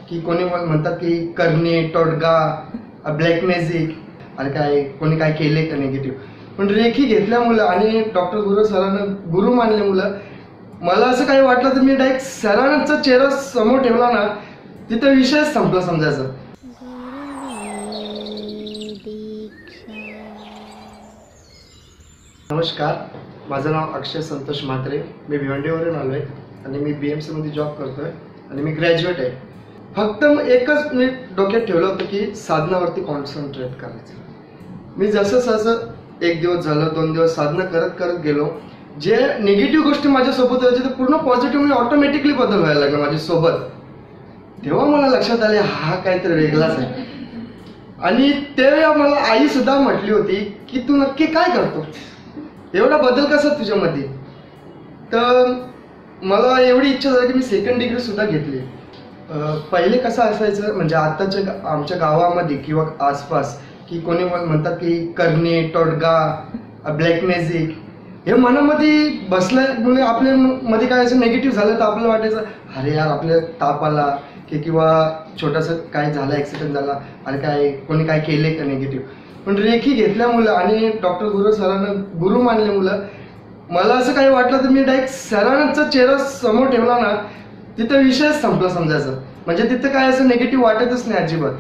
की कोणी म्हणतात की करणे टोटगा ब्लॅक मॅजिक आणि काय कोणी काय केले का निगेटिव्ह. पण रेखी घेतल्यामुळं आणि डॉक्टर गुरु सरांना गुरु मानल्यामुळं मला असं काही वाटलं तर मी डायरेक्ट सरांचा चेहरा समोर ठेवला ना, तिथं विषयच संपला समजायचा. नमस्कार, माझं नाव अक्षय संतोष म्हात्रे. मी भिवंडीवरून आलो आहे आणि मी BMC मध्ये जॉब करतोय आणि मी ग्रॅज्युएट आहे. फक्त एकच मी डोक्यात ठेवलं होतं की साधनावरती कॉन्सन्ट्रेट करायचं. मी जसं एक दिवस झालं 2 दिवस साधना करत गेलो. जे निगेटिव्ह गोष्टी माझ्यासोबत व्हायच्या ते पूर्ण पॉझिटिव्हली ऑटोमॅटिकली बदल व्हायला लागला माझ्यासोबत. तेव्हा मला लक्षात आले हा काहीतरी वेगळाच आहे. आणि तेव्हा मला आई सुद्धा म्हटली होती की तू नक्की काय करतो, एवढा बदल कसा तुझ्यामध्ये. तर मला एवढी इच्छा झाली की मी 2nd डिग्री सुद्धा घेतली. पहिले कसं असायचं म्हणजे आताच्या आमच्या गावामध्ये किंवा आसपास की कोणी म्हणतात की करणे टोटगा ब्लॅक मॅजिक हे मनामध्ये बसल्यामुळे आपल्या मध्ये काय असं निगेटिव्ह झालं तर आपल्याला वाटायचं अरे यार आपल्या ताप आला की किंवा छोटासा काय झालं ऍक्सिडेंट झाला आणि काय कोणी काय केले का निगेटिव्ह. पण रेखी घेतल्यामुळं आणि डॉक्टर गुरु सरांना गुरु मानल्यामुळं मला असं काही वाटलं तर मी डायरेक्ट सरांचा चेहरा समोर ठेवला ना, तिथं विषयच संपला समजायचा. म्हणजे तिथं काय असं निगेटिव्ह वाटतच नाही अजिबात.